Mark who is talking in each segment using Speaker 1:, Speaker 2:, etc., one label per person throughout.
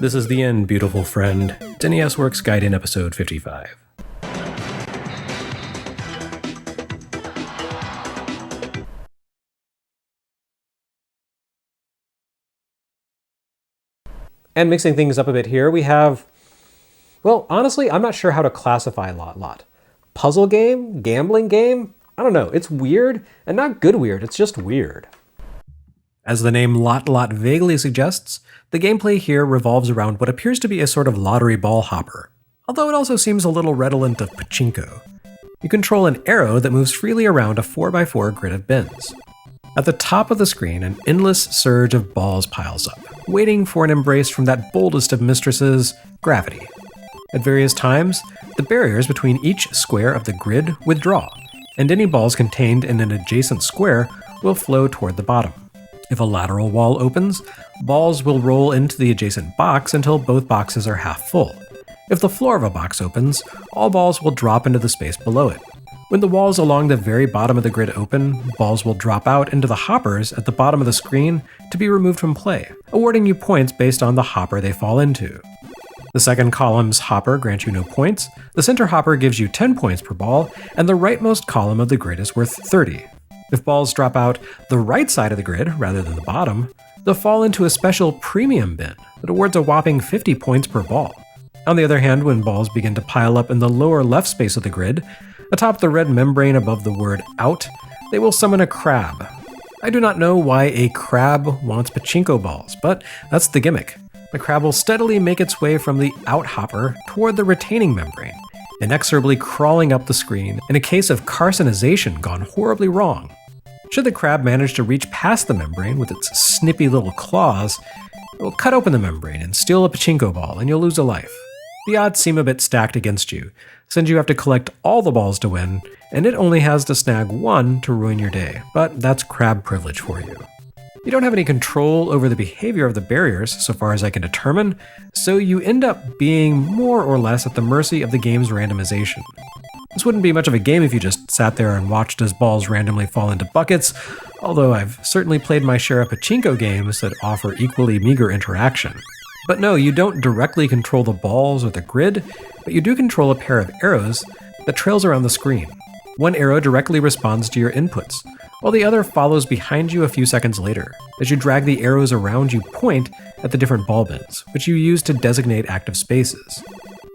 Speaker 1: This is the end, beautiful friend. It's NES Works Gaiden episode 55. And mixing things up a bit here, we have, well, honestly, I'm not sure how to classify Lot. Puzzle game? Gambling game? I don't know. It's weird, and not good weird, it's just weird. As the name Lot vaguely suggests, the gameplay here revolves around what appears to be a sort of lottery ball hopper, although it also seems a little redolent of pachinko. You control an arrow that moves freely around a 4x4 grid of bins. At the top of the screen, an endless surge of balls piles up, waiting for an embrace from that boldest of mistresses, gravity. At various times, the barriers between each square of the grid withdraw, and any balls contained in an adjacent square will flow toward the bottom. If a lateral wall opens, balls will roll into the adjacent box until both boxes are half full. If the floor of a box opens, all balls will drop into the space below it. When the walls along the very bottom of the grid open, balls will drop out into the hoppers at the bottom of the screen to be removed from play, awarding you points based on the hopper they fall into. The second column's hopper grants you no points, the center hopper gives you 10 points per ball, and the rightmost column of the grid is worth 30. If balls drop out the right side of the grid rather than the bottom, they'll fall into a special premium bin that awards a whopping 50 points per ball. On the other hand, when balls begin to pile up in the lower left space of the grid, atop the red membrane above the word out, they will summon a crab. I do not know why a crab wants pachinko balls, but that's the gimmick. The crab will steadily make its way from the out hopper toward the retaining membrane, inexorably crawling up the screen in a case of carcinization gone horribly wrong. Should the crab manage to reach past the membrane with its snippy little claws, it will cut open the membrane and steal a pachinko ball, and you'll lose a life. The odds seem a bit stacked against you, since you have to collect all the balls to win, and it only has to snag one to ruin your day, but that's crab privilege for you. You don't have any control over the behavior of the barriers, so far as I can determine, so you end up being more or less at the mercy of the game's randomization. This wouldn't be much of a game if you just sat there and watched as balls randomly fall into buckets, although I've certainly played my share of pachinko games that offer equally meager interaction. But no, you don't directly control the balls or the grid, but you do control a pair of arrows that trails around the screen. One arrow directly responds to your inputs, while the other follows behind you a few seconds later. As you drag the arrows around, you point at the different ball bins, which you use to designate active spaces.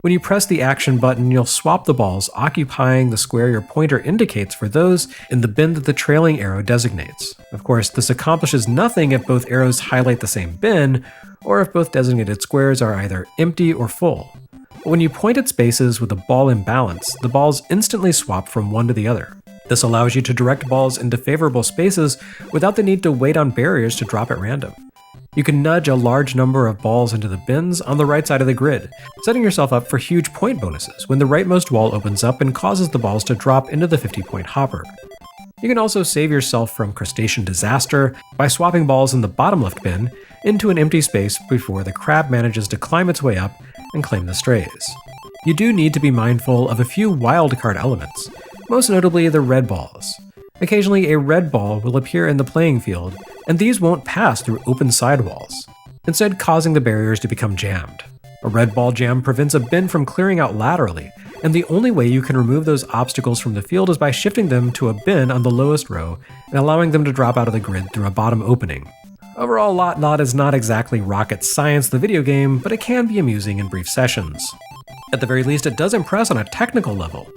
Speaker 1: When you press the action button, you'll swap the balls occupying the square your pointer indicates for those in the bin that the trailing arrow designates. Of course, this accomplishes nothing if both arrows highlight the same bin, or if both designated squares are either empty or full. But when you point at spaces with a ball imbalance, the balls instantly swap from one to the other. This allows you to direct balls into favorable spaces without the need to wait on barriers to drop at random. You can nudge a large number of balls into the bins on the right side of the grid, setting yourself up for huge point bonuses when the rightmost wall opens up and causes the balls to drop into the 50-point hopper. You can also save yourself from crustacean disaster by swapping balls in the bottom left bin into an empty space before the crab manages to climb its way up and claim the strays. You do need to be mindful of a few wildcard elements, most notably the red balls. Occasionally a red ball will appear in the playing field, and these won't pass through open sidewalls, instead causing the barriers to become jammed. A red ball jam prevents a bin from clearing out laterally, and the only way you can remove those obstacles from the field is by shifting them to a bin on the lowest row and allowing them to drop out of the grid through a bottom opening. Overall, Lot is not exactly rocket science, the video game, but it can be amusing in brief sessions. At the very least, it does impress on a technical level.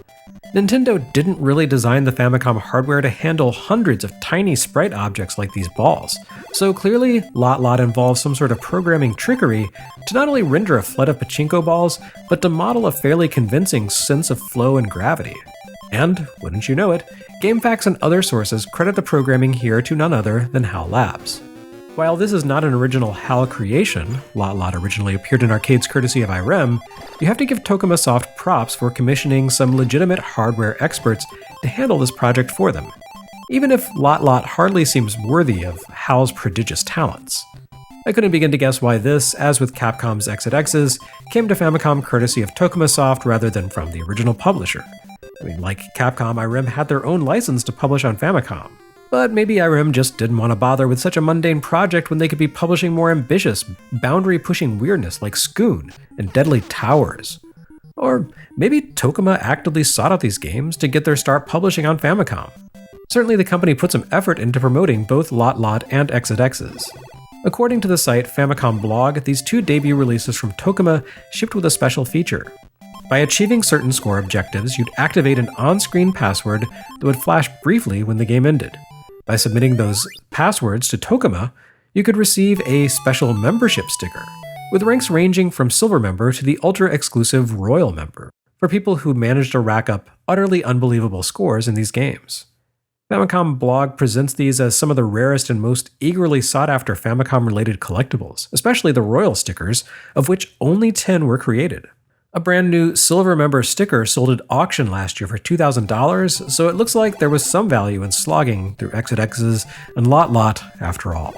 Speaker 1: Nintendo didn't really design the Famicom hardware to handle hundreds of tiny sprite objects like these balls, so clearly Lot involves some sort of programming trickery to not only render a flood of pachinko balls, but to model a fairly convincing sense of flow and gravity. And, wouldn't you know it, GameFAQs and other sources credit the programming here to none other than HAL Labs. While this is not an original HAL creation, Lot originally appeared in arcades courtesy of IREM, you have to give Tokuma Soft props for commissioning some legitimate hardware experts to handle this project for them, even if Lot hardly seems worthy of HAL's prodigious talents. I couldn't begin to guess why this, as with Capcom's XX's, came to Famicom courtesy of Tokuma Soft rather than from the original publisher. I mean, like Capcom, IREM had their own license to publish on Famicom. But maybe IRM just didn't want to bother with such a mundane project when they could be publishing more ambitious, boundary-pushing weirdness like Scoon and Deadly Towers. Or maybe Tokuma actively sought out these games to get their start publishing on Famicom. Certainly the company put some effort into promoting both Lot and XXs. According to the site Famicom Blog, these two debut releases from Tokuma shipped with a special feature. By achieving certain score objectives, you'd activate an on-screen password that would flash briefly when the game ended. By submitting those passwords to Tokuma, you could receive a special membership sticker, with ranks ranging from Silver Member to the ultra-exclusive Royal Member, for people who managed to rack up utterly unbelievable scores in these games. Famicom Blog presents these as some of the rarest and most eagerly sought-after Famicom-related collectibles, especially the Royal stickers, of which only 10 were created. A brand new Silver Member sticker sold at auction last year for $2,000, so it looks like there was some value in slogging through XXs and Lot after all.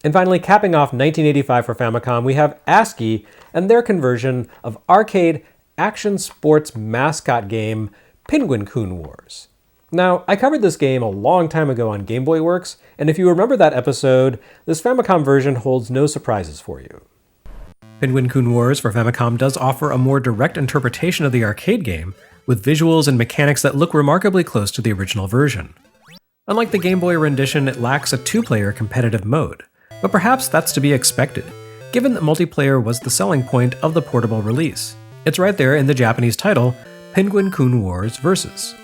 Speaker 1: And finally, capping off 1985 for Famicom, we have ASCII and their conversion of arcade action sports mascot game Penguin-kun Wars. Now, I covered this game a long time ago on Game Boy Works, and if you remember that episode, this Famicom version holds no surprises for you. Penguin-kun Wars for Famicom does offer a more direct interpretation of the arcade game, with visuals and mechanics that look remarkably close to the original version. Unlike the Game Boy rendition, it lacks a two-player competitive mode, but perhaps that's to be expected, given that multiplayer was the selling point of the portable release. It's right there in the Japanese title, Penguin-kun Wars Versus.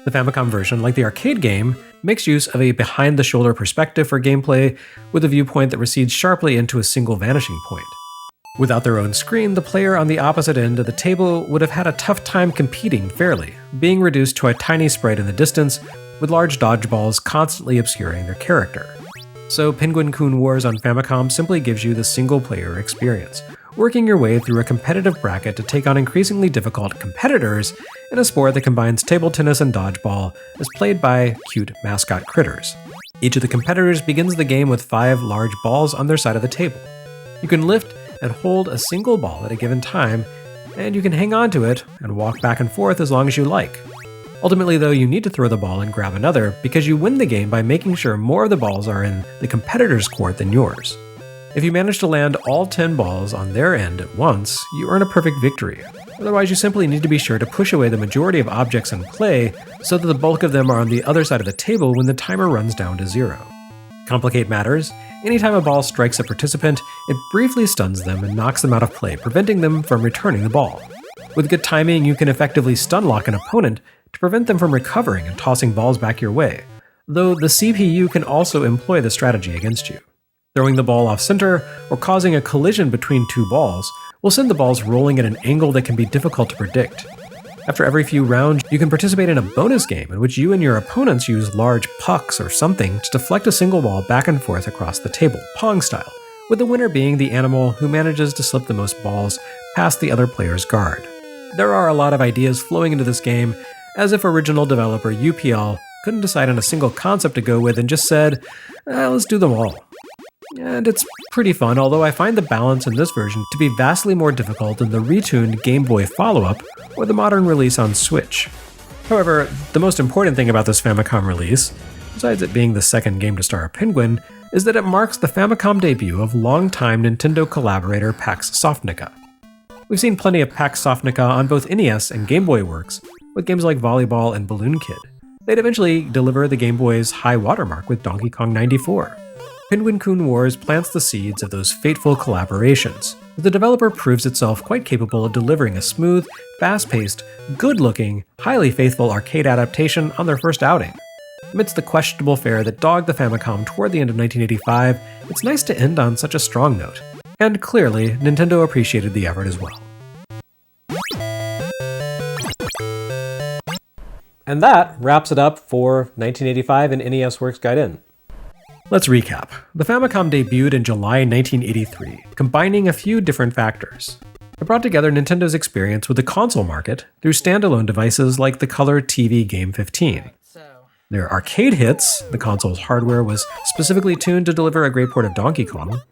Speaker 1: The Famicom version, like the arcade game, makes use of a behind-the-shoulder perspective for gameplay, with a viewpoint that recedes sharply into a single vanishing point. Without their own screen, the player on the opposite end of the table would have had a tough time competing fairly, being reduced to a tiny sprite in the distance, with large dodgeballs constantly obscuring their character. So Penguin-kun Wars on Famicom simply gives you the single-player experience, working your way through a competitive bracket to take on increasingly difficult competitors in a sport that combines table tennis and dodgeball as played by cute mascot critters. Each of the competitors begins the game with 5 large balls on their side of the table. You can lift and hold a single ball at a given time, and you can hang on to it and walk back and forth as long as you like. Ultimately, though, you need to throw the ball and grab another because you win the game by making sure more of the balls are in the competitor's court than yours. If you manage to land all 10 balls on their end at once, you earn a perfect victory. Otherwise, you simply need to be sure to push away the majority of objects in play so that the bulk of them are on the other side of the table when the timer runs down to 0. Complicate matters, anytime a ball strikes a participant, it briefly stuns them and knocks them out of play, preventing them from returning the ball. With good timing, you can effectively stun lock an opponent to prevent them from recovering and tossing balls back your way, though the CPU can also employ the strategy against you. Throwing the ball off center or causing a collision between 2 balls will send the balls rolling at an angle that can be difficult to predict. After every few rounds, you can participate in a bonus game in which you and your opponents use large pucks or something to deflect a single ball back and forth across the table, Pong style, with the winner being the animal who manages to slip the most balls past the other player's guard. There are a lot of ideas flowing into this game, as if original developer UPL couldn't decide on a single concept to go with and just said, let's do them all. And it's pretty fun, although I find the balance in this version to be vastly more difficult than the retuned Game Boy follow-up or the modern release on Switch. However, the most important thing about this Famicom release, besides it being the second game to star a penguin, is that it marks the Famicom debut of longtime Nintendo collaborator Pax Softnica. We've seen plenty of Pax Softnica on both NES and Game Boy Works, with games like Volleyball and Balloon Kid. They'd eventually deliver the Game Boy's high watermark with Donkey Kong 94. Penguin-kun Wars plants the seeds of those fateful collaborations, but the developer proves itself quite capable of delivering a smooth, fast-paced, good-looking, highly faithful arcade adaptation on their first outing. Amidst the questionable fare that dogged the Famicom toward the end of 1985, it's nice to end on such a strong note. And clearly, Nintendo appreciated the effort as well. And that wraps it up for 1985 in NES Works Gaiden. Let's recap. The Famicom debuted in July 1983, combining a few different factors. It brought together Nintendo's experience with the console market through standalone devices like the Color TV Game 15. Their arcade hits, the console's hardware was specifically tuned to deliver a great port of Donkey Kong,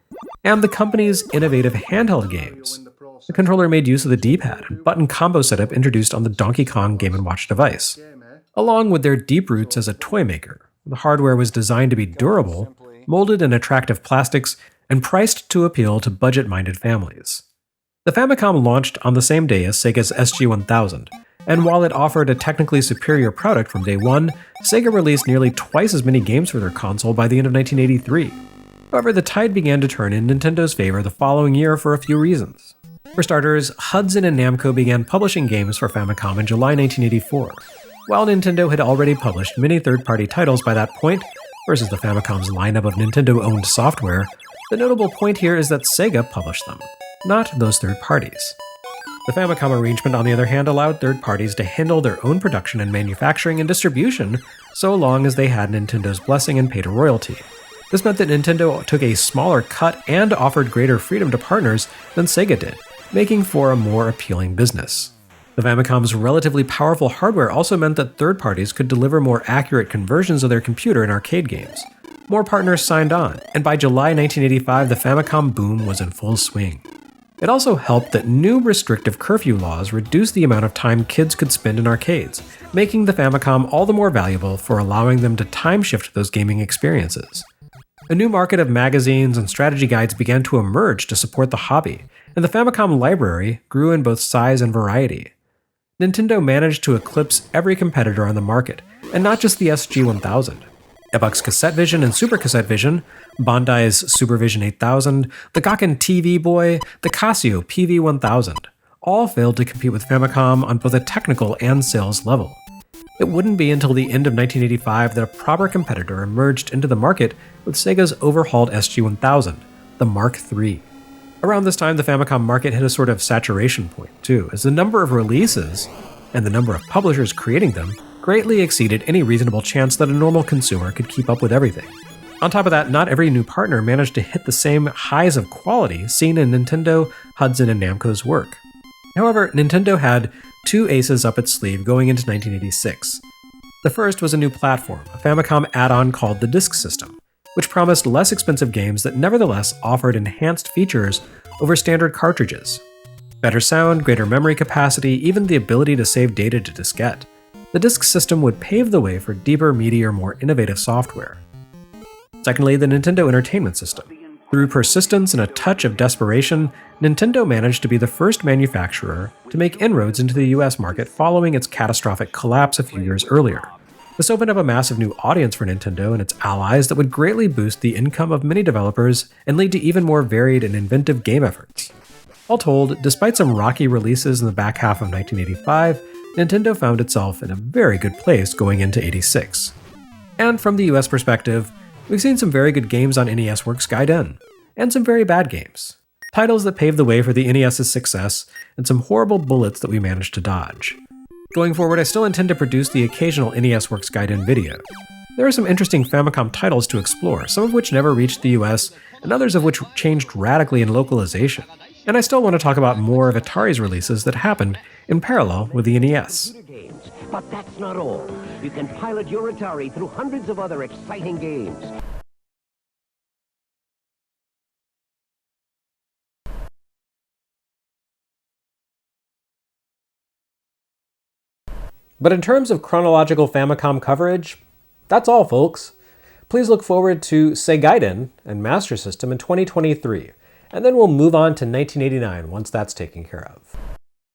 Speaker 1: and the company's innovative handheld games. The controller made use of the D-pad and button combo setup introduced on the Donkey Kong Game & Watch device. along with their deep roots as a toy maker. The hardware was designed to be durable, molded in attractive plastics, and priced to appeal to budget-minded families. The Famicom launched on the same day as Sega's SG-1000, and while it offered a technically superior product from day one, Sega released nearly twice as many games for their console by the end of 1983. However, the tide began to turn in Nintendo's favor the following year for a few reasons. For starters, Hudson and Namco began publishing games for Famicom in July 1984. While Nintendo had already published many third-party titles by that point, versus the Famicom's lineup of Nintendo-owned software, the notable point here is that Sega published them, not those third parties. The Famicom arrangement, on the other hand, allowed third parties to handle their own production and manufacturing and distribution so long as they had Nintendo's blessing and paid a royalty. This meant that Nintendo took a smaller cut and offered greater freedom to partners than Sega did, making for a more appealing business. The Famicom's relatively powerful hardware also meant that third parties could deliver more accurate conversions of their computer in arcade games. More partners signed on, and by July 1985, the Famicom boom was in full swing. It also helped that new restrictive curfew laws reduced the amount of time kids could spend in arcades, making the Famicom all the more valuable for allowing them to time shift those gaming experiences. A new market of magazines and strategy guides began to emerge to support the hobby, and the Famicom library grew in both size and variety. Nintendo managed to eclipse every competitor on the market, and not just the SG-1000. Ebuck's CassetteVision and Super CassetteVision, Bandai's SuperVision 8000, the Gakuen TV Boy, the Casio PV-1000, all failed to compete with Famicom on both a technical and sales level. It wouldn't be until the end of 1985 that a proper competitor emerged into the market with Sega's overhauled SG-1000, the Mark III. Around this time, the Famicom market hit a sort of saturation point, too, as the number of releases, and the number of publishers creating them, greatly exceeded any reasonable chance that a normal consumer could keep up with everything. On top of that, not every new partner managed to hit the same highs of quality seen in Nintendo, Hudson, and Namco's work. However, Nintendo had two aces up its sleeve going into 1986. The first was a new platform, a Famicom add-on called the Disk System, which promised less expensive games that nevertheless offered enhanced features over standard cartridges. Better sound, greater memory capacity, even the ability to save data to diskette. The disk system would pave the way for deeper, meatier, more innovative software. Secondly, the Nintendo Entertainment System. Through persistence and a touch of desperation, Nintendo managed to be the first manufacturer to make inroads into the US market following its catastrophic collapse a few years earlier. This opened up a massive new audience for Nintendo and its allies that would greatly boost the income of many developers and lead to even more varied and inventive game efforts. All told, despite some rocky releases in the back half of 1985, Nintendo found itself in a very good place going into 86. And from the US perspective, we've seen some very good games on NES Works Gaiden, and some very bad games. Titles that paved the way for the NES's success, and some horrible bullets that we managed to dodge. Going forward, I still intend to produce the occasional NES Works Gaiden video. There are some interesting Famicom titles to explore, some of which never reached the US, and others of which changed radically in localization. And I still want to talk about more of Atari's releases that happened in parallel with the NES.
Speaker 2: But that's not all. You can pilot your Atari through hundreds of other exciting games.
Speaker 1: But in terms of chronological Famicom coverage, that's all, folks. Please look forward to Gaiden and Master System in 2023, and then we'll move on to 1989 once that's taken care of.